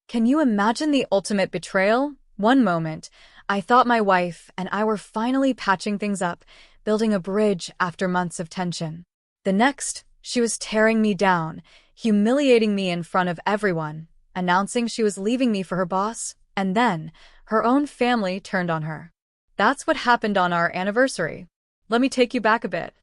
Can you imagine the ultimate betrayal? One moment, I thought my wife and I were finally patching things up, building a bridge after months of tension. The next, she was tearing me down, humiliating me in front of everyone, announcing she was leaving me for her boss, and then her own family turned on her. That's what happened on our anniversary. Let me take you back a bit.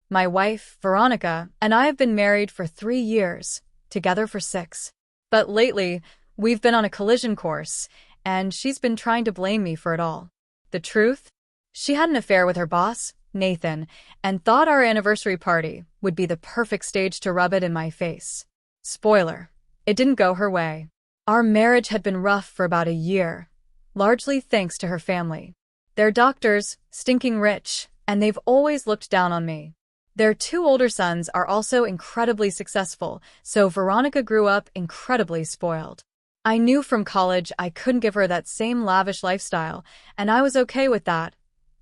My wife, Veronica, and I have been married for 3 years, together for 6. But lately, we've been on a collision course, and she's been trying to blame me for it all. The truth? She had an affair with her boss, Nathan, and thought our anniversary party would be the perfect stage to rub it in my face. Spoiler, it didn't go her way. Our marriage had been rough for about a year, largely thanks to her family. They're doctors, stinking rich, and they've always looked down on me. Their 2 older sons are also incredibly successful, so Veronica grew up incredibly spoiled. I knew from college I couldn't give her that same lavish lifestyle, and I was okay with that.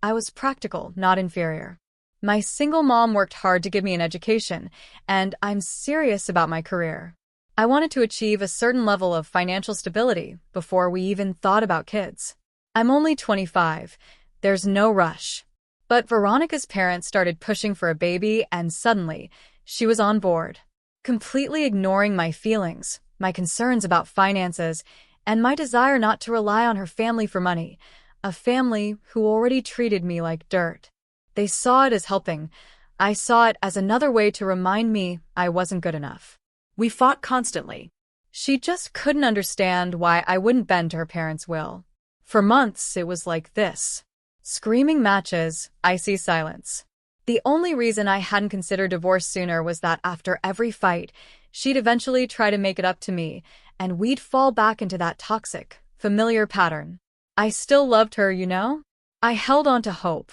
I was practical, not inferior. My single mom worked hard to give me an education, and I'm serious about my career. I wanted to achieve a certain level of financial stability before we even thought about kids. I'm only 25. There's no rush. But Veronica's parents started pushing for a baby, and suddenly, she was on board, completely ignoring my feelings, my concerns about finances, and my desire not to rely on her family for money, a family who already treated me like dirt. They saw it as helping. I saw it as another way to remind me I wasn't good enough. We fought constantly. She just couldn't understand why I wouldn't bend to her parents' will. For months, it was like this. Screaming matches, icy silence. The only reason I hadn't considered divorce sooner was that after every fight, she'd eventually try to make it up to me, and we'd fall back into that toxic, familiar pattern. I still loved her, you know? I held on to hope.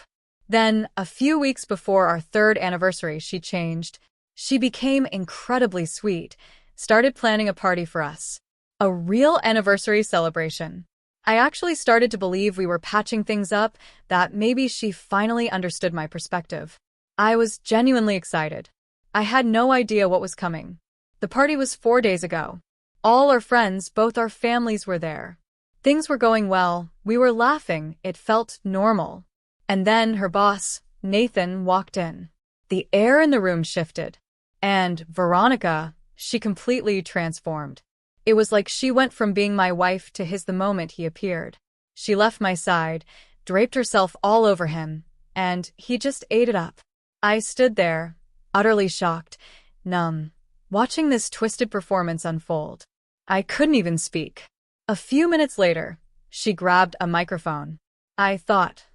Then, a few weeks before our 3rd anniversary, she changed. She became incredibly sweet, started planning a party for us. A real anniversary celebration. I actually started to believe we were patching things up, that maybe she finally understood my perspective. I was genuinely excited. I had no idea what was coming. The party was 4 days ago. All our friends, both our families were there. Things were going well, we were laughing, it felt normal. And then her boss, Nathan, walked in. The air in the room shifted. And Veronica, she completely transformed. It was like she went from being my wife to his the moment he appeared. She left my side, draped herself all over him, and he just ate it up. I stood there, utterly shocked, numb, watching this twisted performance unfold. I couldn't even speak. A few minutes later, she grabbed a microphone. I thought,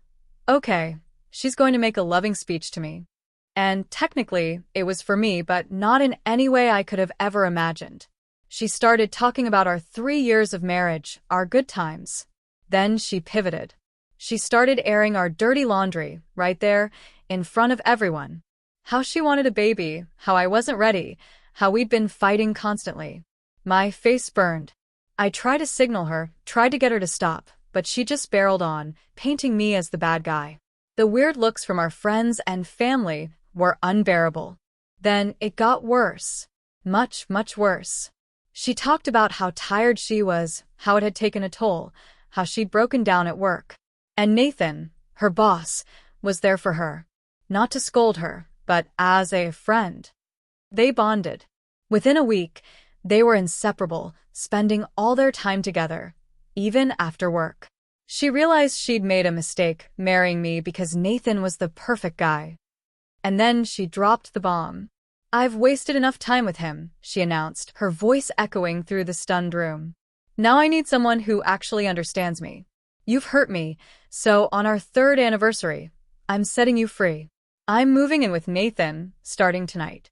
okay, she's going to make a loving speech to me. And technically, it was for me, but not in any way I could have ever imagined. She started talking about our 3 years of marriage, our good times. Then she pivoted. She started airing our dirty laundry, right there, in front of everyone. How she wanted a baby, how I wasn't ready, how we'd been fighting constantly. My face burned. I tried to signal her, tried to get her to stop, but she just barreled on, painting me as the bad guy. The weird looks from our friends and family were unbearable. Then it got worse. Much, much worse. She talked about how tired she was, how it had taken a toll, how she'd broken down at work. And Nathan, her boss, was there for her. Not to scold her, but as a friend. They bonded. Within a week, they were inseparable, spending all their time together, even after work. She realized she'd made a mistake marrying me because Nathan was the perfect guy. And then she dropped the bomb. I've wasted enough time with him, she announced, her voice echoing through the stunned room. Now I need someone who actually understands me. You've hurt me, so on our 3rd anniversary, I'm setting you free. I'm moving in with Nathan, starting tonight.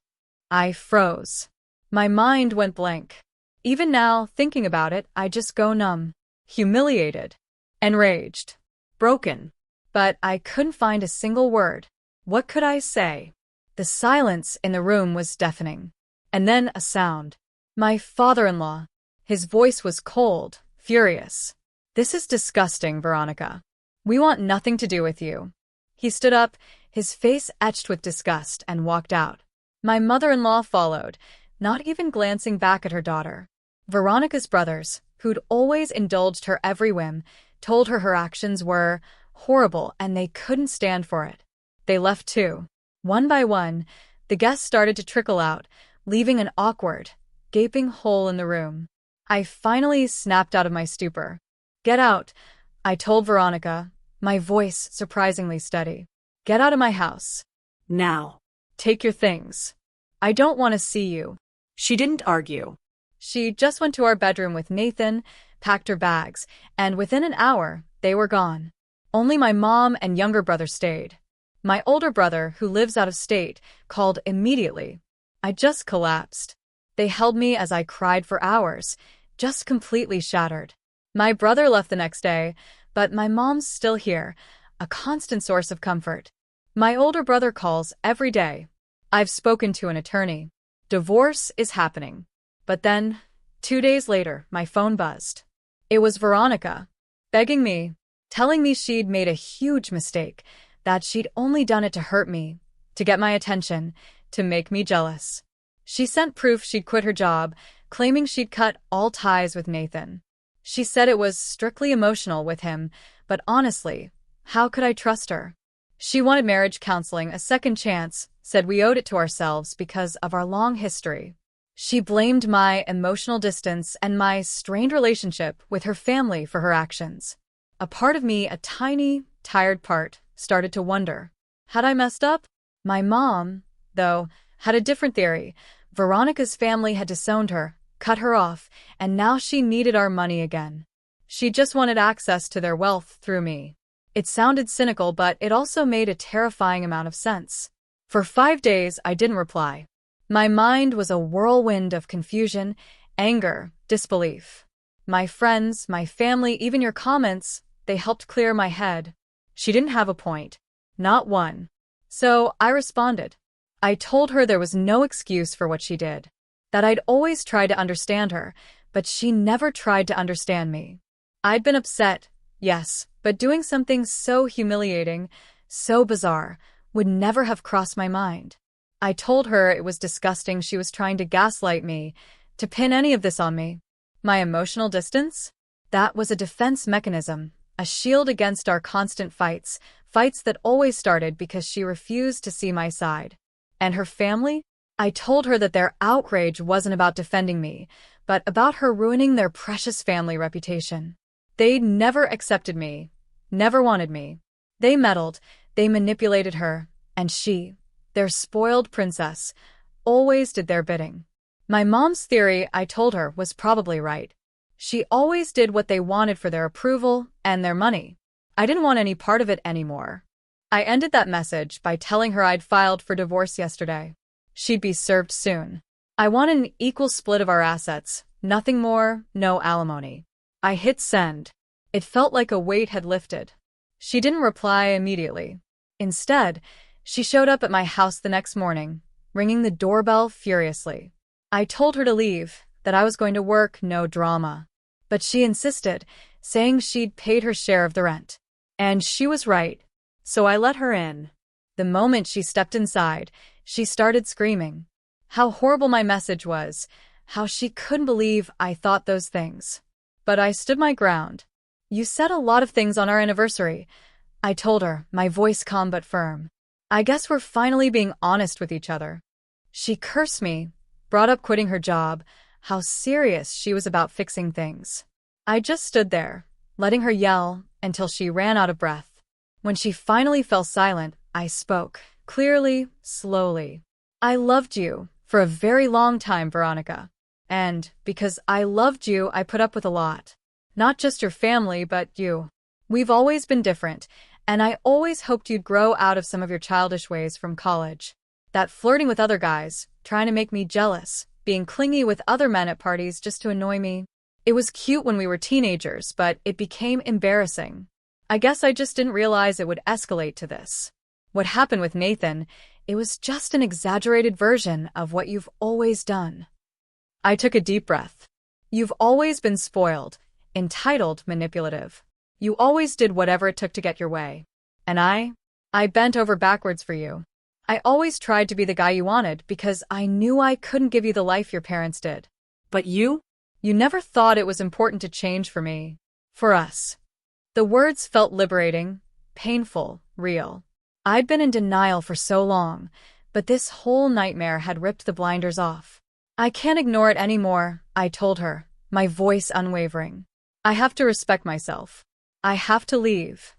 I froze. My mind went blank. Even now, thinking about it, I just go numb. Humiliated. Enraged. Broken. But I couldn't find a single word. What could I say? The silence in the room was deafening. And then a sound. My father-in-law. His voice was cold, furious. This is disgusting, Veronica. We want nothing to do with you. He stood up, his face etched with disgust, and walked out. My mother-in-law followed, not even glancing back at her daughter. Veronica's brothers, who'd always indulged her every whim, told her her actions were horrible and they couldn't stand for it. They left too. One by one, the guests started to trickle out, leaving an awkward, gaping hole in the room. I finally snapped out of my stupor. "Get out," I told Veronica, my voice surprisingly steady. "Get out of my house. Now." Take your things. I don't want to see you." She didn't argue. She just went to our bedroom with Nathan, packed her bags, and within an hour, they were gone. Only my mom and younger brother stayed. My older brother, who lives out of state, called immediately. I just collapsed. They held me as I cried for hours, just completely shattered. My brother left the next day, but my mom's still here, a constant source of comfort. My older brother calls every day. I've spoken to an attorney. Divorce is happening. But then, 2 days later, my phone buzzed. It was Veronica, begging me, telling me she'd made a huge mistake, that she'd only done it to hurt me, to get my attention, to make me jealous. She sent proof she'd quit her job, claiming she'd cut all ties with Nathan. She said it was strictly emotional with him, but honestly, how could I trust her? She wanted marriage counseling, a second chance, said we owed it to ourselves because of our long history. She blamed my emotional distance and my strained relationship with her family for her actions. A part of me, a tiny, tired part, started to wonder. Had I messed up? My mom, though, had a different theory. Veronica's family had disowned her, cut her off, and now she needed our money again. She just wanted access to their wealth through me. It sounded cynical, but it also made a terrifying amount of sense. For 5 days, I didn't reply. My mind was a whirlwind of confusion, anger, disbelief. My friends, my family, even your comments, they helped clear my head. She didn't have a point. Not one. So I responded. I told her there was no excuse for what she did. That I'd always tried to understand her, but she never tried to understand me. I'd been upset, yes, but doing something so humiliating, so bizarre, would never have crossed my mind. I told her it was disgusting she was trying to gaslight me, to pin any of this on me. My emotional distance? That was a defense mechanism, a shield against our constant fights, fights that always started because she refused to see my side. And her family? I told her that their outrage wasn't about defending me, but about her ruining their precious family reputation. They'd never accepted me, never wanted me. They meddled, they manipulated her, and she, their spoiled princess, always did their bidding. My mom's theory, I told her, was probably right. She always did what they wanted for their approval and their money. I didn't want any part of it anymore. I ended that message by telling her I'd filed for divorce yesterday. She'd be served soon. I wanted an equal split of our assets, nothing more, no alimony. I hit send. It felt like a weight had lifted. She didn't reply immediately. Instead, she showed up at my house the next morning, ringing the doorbell furiously. I told her to leave, that I was going to work, no drama. But she insisted, saying she'd paid her share of the rent. And she was right. So I let her in. The moment she stepped inside, she started screaming. How horrible my message was, how she couldn't believe I thought those things. But I stood my ground. "You said a lot of things on our anniversary," I told her, my voice calm but firm. "I guess we're finally being honest with each other." She cursed me, brought up quitting her job, how serious she was about fixing things. I just stood there, letting her yell until she ran out of breath. When she finally fell silent, I spoke, clearly, slowly. "I loved you for a very long time, Veronica. And because I loved you, I put up with a lot. Not just your family, but you. We've always been different, and I always hoped you'd grow out of some of your childish ways from college. That flirting with other guys, trying to make me jealous, being clingy with other men at parties just to annoy me. It was cute when we were teenagers, but it became embarrassing. I guess I just didn't realize it would escalate to this. What happened with Nathan, it was just an exaggerated version of what you've always done." I took a deep breath. "You've always been spoiled, entitled, manipulative. You always did whatever it took to get your way. And I bent over backwards for you. I always tried to be the guy you wanted because I knew I couldn't give you the life your parents did. But you? You never thought it was important to change for me. For us. The words felt liberating, painful, real. I'd been in denial for so long, but this whole nightmare had ripped the blinders off. I can't ignore it anymore, I told her, my voice unwavering. I have to respect myself. I have to leave.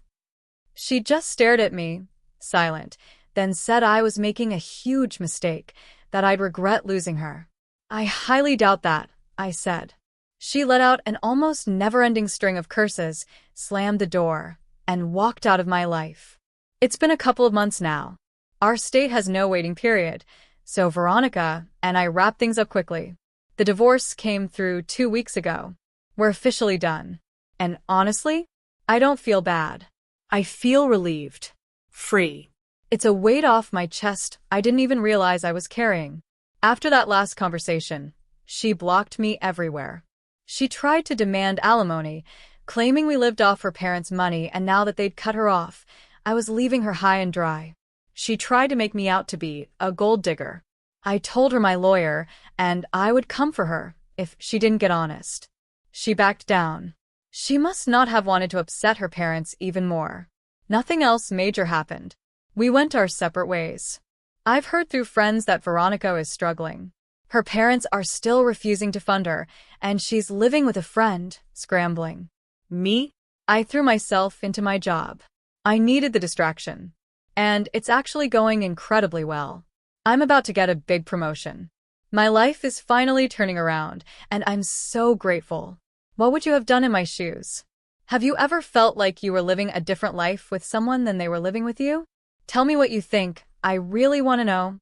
She just stared at me, silent, then said I was making a huge mistake, that I'd regret losing her. I highly doubt that, I said. She let out an almost never-ending string of curses, slammed the door, and walked out of my life. It's been a couple of months now. Our state has no waiting period, so Veronica and I wrapped things up quickly. The divorce came through 2 weeks ago. We're officially done. And honestly, I don't feel bad. I feel relieved. Free. It's a weight off my chest I didn't even realize I was carrying. After that last conversation, she blocked me everywhere. She tried to demand alimony, claiming we lived off her parents' money, and now that they'd cut her off, I was leaving her high and dry. She tried to make me out to be a gold digger. I told her my lawyer, and I would come for her if she didn't get honest. She backed down. She must not have wanted to upset her parents even more. Nothing else major happened. We went our separate ways. I've heard through friends that Veronica is struggling. Her parents are still refusing to fund her, and she's living with a friend, scrambling. Me? I threw myself into my job. I needed the distraction. And it's actually going incredibly well. I'm about to get a big promotion. My life is finally turning around, and I'm so grateful. What would you have done in my shoes? Have you ever felt like you were living a different life with someone than they were living with you? Tell me what you think. I really want to know.